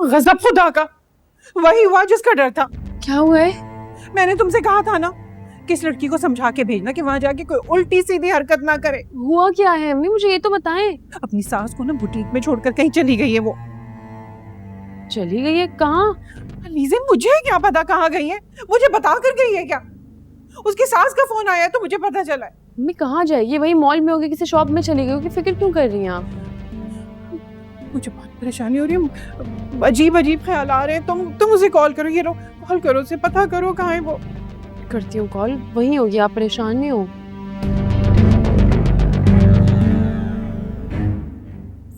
गजब खुदा का, वही हुआ जिसका डर था। क्या हुआ है? मैंने तुमसे कहा था ना कि इस लड़की को समझा के भेजना कि वहां जाके कोई उल्टी सीधी हरकत ना करे। हुआ क्या है अम्मी, मुझे ये तो बताएं। अपनी सास को ना बुटीक में छोड़कर कहीं चली गई है वो। चली गई है? कहाँ? लीजे मुझे क्या पता कहाँ गई है, मुझे बता कर गई है क्या? उसकी सास का फोन आया तो मुझे पता चला है। अम्मी कहाँ जाएगी? वही मॉल में होगी, किसी शॉप में चली गई होगी, फिक्र क्यों कर रही हैं आप? मुझे बहुत परेशानी हो रही है, अजीब अजीब ख्याल आ रहे हैं। तुम उसे कॉल करो, ये लो कॉल करो, उसे पता करो कहाँ है वो। करती हूँ कॉल, वही होगी, आप परेशान नहीं हो?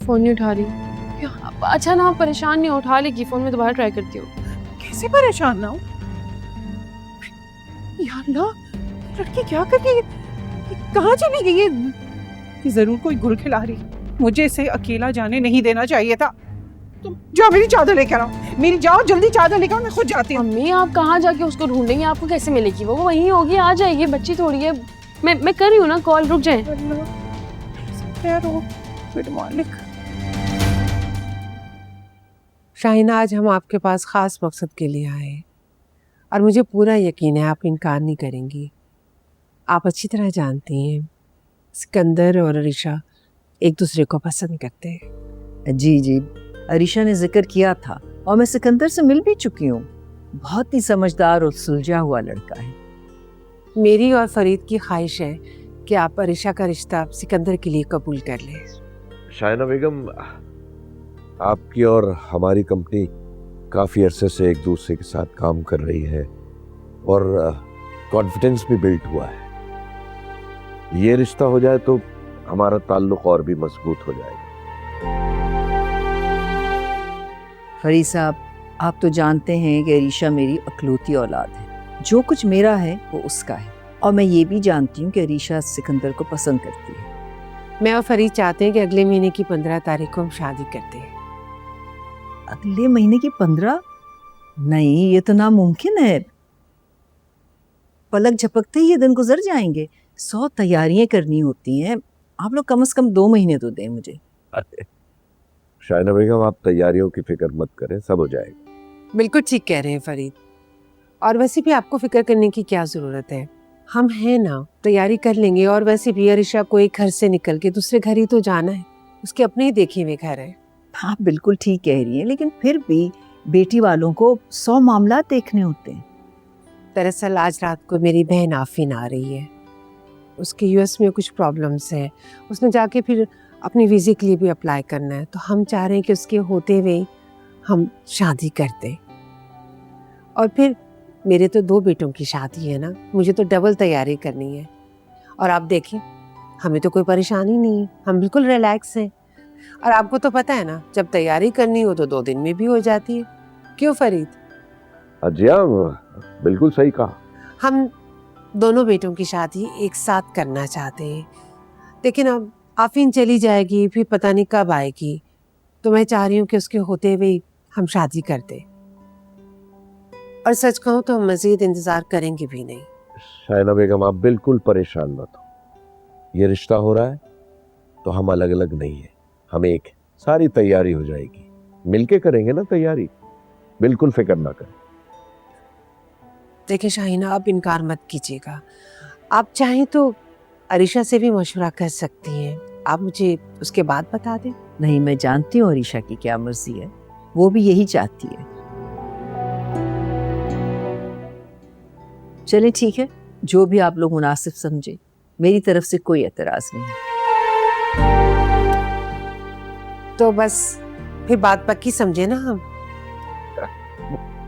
फोन नहीं उठा रही। अच्छा ना, आप परेशान नहीं हो, उठा लेगी फोन, में दोबारा ट्राई करती हूँ। कैसे परेशान ना हो यार, ना लड़की क्या कर रही है, कहाँ चली गई है? ये जरूर कोई गुल खिला रही, मुझे इसे अकेला जाने नहीं देना चाहिए था। तुम जाओ मेरी चादर लेकर आओ, मेरी जाओ जल्दी चादर लेकर आओ, मैं खुद जाती हूँ। अम्मी आप कहाँ जाके उसको ढूंढेंगे? आपको कैसे मिलेगी? वो वहीं होगी, आ जाएगी, बच्ची थोड़ी है। मैं कर रही हूँ ना कॉल, रुक जाए। Good morning. शाहीन, आज हम आपके पास ख़ास मकसद के लिए आए हैं और मुझे पूरा यकीन है आप इनकार नहीं करेंगी। आप अच्छी तरह जानती हैं सिकंदर और अरीशा एक दूसरे को पसंद करते हैं। जी जी, अरीशा ने जिक्र किया था और मैं सिकंदर से मिल भी चुकी हूँ। बहुत ही समझदार और सुलझा हुआ लड़का है। मेरी और फरीद की ख्वाहिश है कि आप अरीशा का रिश्ता सिकंदर के लिए कबूल कर लें। शायना बेगम, आपकी और हमारी कंपनी काफ़ी अरसे से एक दूसरे के साथ काम कर रही है और कॉन्फिडेंस भी बिल्ड हुआ है। ये रिश्ता हो जाए तो हमारा ताल्लुक और भी मजबूत हो जाएगा। फरीद साहब, आप तो जानते हैं कि अरीशा मेरी अकलौती औलाद है। जो कुछ मेरा है वो उसका है, और मैं ये भी जानती हूँ कि अरीशा सिकंदर को पसंद करती है। मैं और फरीद चाहते हैं कि अगले महीने की 15 तारीख को हम शादी करते हैं। अगले महीने की 15? नहीं, ये तो नामुमकिन है। पलक झपकते ही ये दिन गुजर जाएंगे। 100 तैयारियां करनी होती हैं। आप लोग कम से कम 2 महीने तो दें मुझे। अरे शायना बेगम, आप तैयारियों की फिक्र मत करें, सब हो जाएगा। बिल्कुल ठीक कह रहे हैं फरीद, और वैसे भी आपको फिक्र करने की क्या ज़रूरत है, हम हैं ना, तैयारी कर लेंगे। और वैसे भी अरीशा को एक घर से निकल के दूसरे घर ही तो जाना है, उसके अपने ही देखे हुए घर है। आप बिल्कुल ठीक कह रही हैं, लेकिन फिर भी बेटी वालों को 100 मामला देखने होते हैं। दरअसल आज रात को मेरी बहन आफरीन आ रही है, उसके यूएस में कुछ प्रॉब्लम्स हैं, उसने जाके फिर अपनी वीज़े के लिए भी अप्लाई करना है, तो हम चाह रहे हैं कि उसके होते हुए हम शादी कर दें। और फिर मेरे तो 2 बेटों की शादी है ना, मुझे तो डबल तैयारी करनी है। और आप देखें, हमें तो कोई परेशानी नहीं है, हम बिल्कुल रिलैक्स हैं। और आपको तो पता है ना, जब तैयारी करनी हो तो 2 दिन में भी हो जाती है। क्यों फरीद? जी हाँ, बिल्कुल सही कहा। हम दोनों बेटों की शादी एक साथ करना चाहते हैं, लेकिन अब आफरीन चली जाएगी, फिर पता नहीं कब आएगी, तो मैं चाह रही हूँ कि उसके होते हुए हम शादी कर दें। और सच कहूँ तो हम मजीद इंतजार करेंगे भी नहीं। शायना बेगम, आप बिल्कुल परेशान मत हो। ये रिश्ता हो रहा है तो हम अलग अलग नहीं है, हम एक हैं। सारी तैयारी हो जाएगी, मिलके करेंगे ना तैयारी, बिल्कुल फिक्र ना करें। देखिए शाहीना, आप इनकार मत कीजिएगा, आप चाहें तो अरीशा से भी मशवरा कर सकती हैं, आप मुझे उसके बाद बता दें। नहीं, मैं जानती हूँ अरीशा की क्या मर्जी है, वो भी यही चाहती है। चले ठीक है, जो भी आप लोग मुनासिब समझे, मेरी तरफ से कोई एतराज नहीं। तो बस फिर बात पक्की समझे ना हम।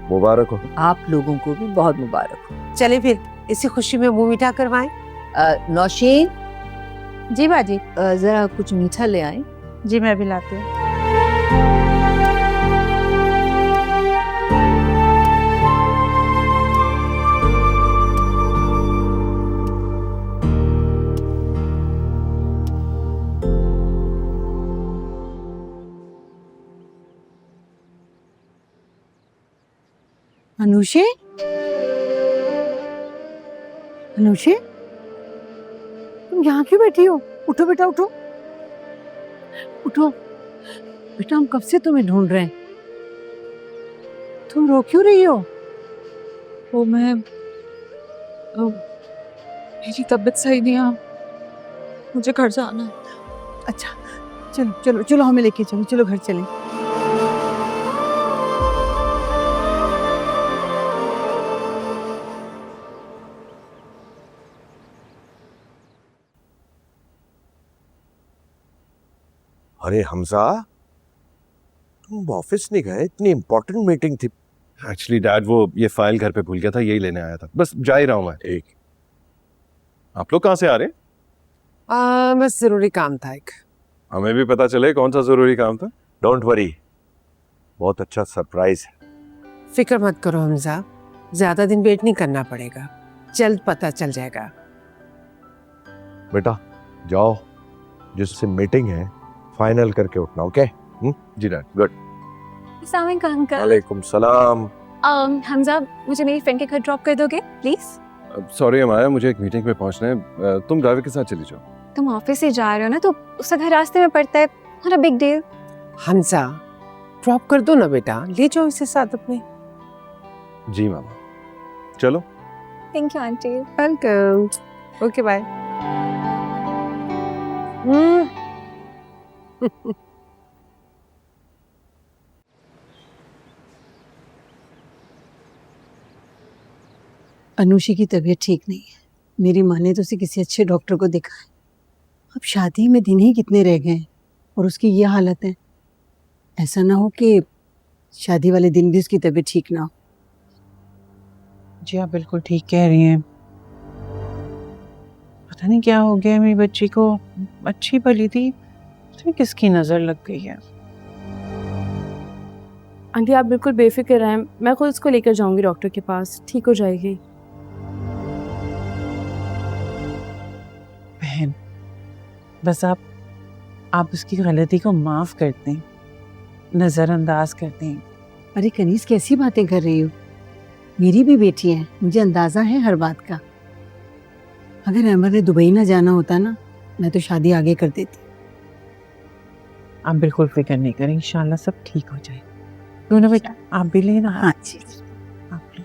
मुबारक हो। आप लोगों को भी बहुत मुबारक हो। चले फिर इसी खुशी में मुंह मीठा करवाएं। नौशीन, जी बाजी। जरा कुछ मीठा ले आए। जी मैं भी लाती हूँ। अनुषे, अनुषे, तुम यहाँ क्यों बैठी हो? उठो बेटा, उठो उठो बेटा, हम कब से तुम्हें ढूंढ रहे हैं। तुम रो क्यों रही हो? वो मैं मेरी तबीयत सही नहीं है, मुझे घर जाना है। अच्छा चलो चलो चलो, हमें लेके चलो, चलो घर चलें। अरे हमजा, तुम ऑफिस नहीं गए? इतनी इंपॉर्टेंट मीटिंग थी। एक्चुअली डैड वो ये फाइल घर पे भूल गया था, यही लेने आया था, बस जा ही रहा हूँ मैं। ठीक। आप लोग कहाँ से आ रहे हैं? बस जरूरी काम था एक। हमें भी पता चले कौन सा जरूरी काम था। डोंट वरी, बहुत अच्छा सरप्राइज है। फिक्र मत करो हमजा, ज्यादा दिन वेट नहीं करना पड़ेगा, जल्द पता चल जाएगा। बेटा जाओ, जिससे मीटिंग है फाइनल करके उठना। ओके? जी डैड। गुड। अस्सलाम वालेकुम अंकल। वालेकुम सलाम। हमजा, मुझे मेरी फ्रेंड के घर ड्रॉप कर दोगे प्लीज? सॉरी अमाया, मुझे एक मीटिंग में पहुंचना है, तुम ड्राइवर के साथ चली जाओ। तुम ऑफिस से जा रहे हो ना, तो उसका घर रास्ते में पड़ता है, not a big deal. Hamza drop कर दो ना बेटा, ले जाओ इसे साथ अपने। जी मामा, चलो। Thank you aunty. Welcome. Okay bye. Anushi की तबीयत ठीक नहीं है, मेरी माँ ने तो उसे किसी अच्छे डॉक्टर को दिखाया। अब शादी में दिन ही कितने रह गए हैं और उसकी ये हालत है। ऐसा ना हो कि शादी वाले दिन भी उसकी तबीयत ठीक ना हो। जी आप बिल्कुल ठीक कह रही हैं। पता नहीं क्या हो गया मेरी बच्ची को, अच्छी भली थी, तो किसकी नजर लग गई है। आंटी आप बिल्कुल बेफिक्र रहें, मैं खुद उसको लेकर जाऊंगी डॉक्टर के पास, ठीक हो जाएगी। बहन बस आप उसकी गलती को माफ कर दें, नजरअंदाज कर दें। अरे कनीज, कैसी बातें कर रही हो? मेरी भी बेटी है, मुझे अंदाजा है हर बात का। अगर अमर ने दुबई ना जाना होता ना, मैं तो शादी आगे कर देती। आप बिल्कुल फिक्र नहीं करें, इंशाल्लाह सब ठीक हो जाए। दोनों बेटा आप भी लेना। हाँ जी। आप ले।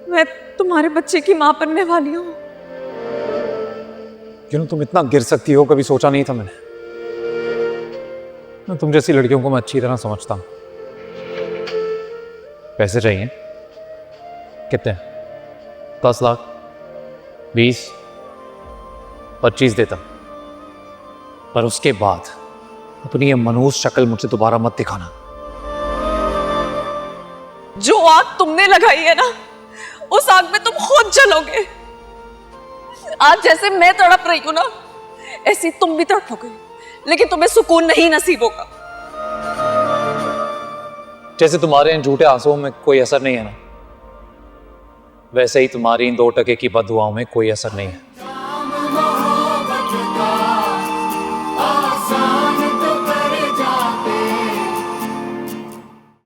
मैं तुम्हारे बच्चे की माँ बनने वाली हूँ। क्यों तुम इतना गिर सकती हो, कभी सोचा नहीं था मैंने। तुम जैसी लड़कियों को मैं अच्छी तरह समझता हूँ। पैसे चाहिए? कितने? 10 लाख, 20, 25 देता, पर उसके बाद अपनी ये मनहूस शक्ल मुझसे दोबारा मत दिखाना। जो आग तुमने लगाई है ना, उस आग में तुम खुद जलोगे। आज जैसे मैं तड़प रही हूं ना, ऐसी तुम भी तड़पोगे, लेकिन तुम्हें सुकून नहीं नसीब होगा। जैसे तुम्हारे इन झूठे आंसुओं में कोई असर नहीं है ना, वैसे ही तुम्हारी इन 2 टके की बददुआओं में कोई असर नहीं है।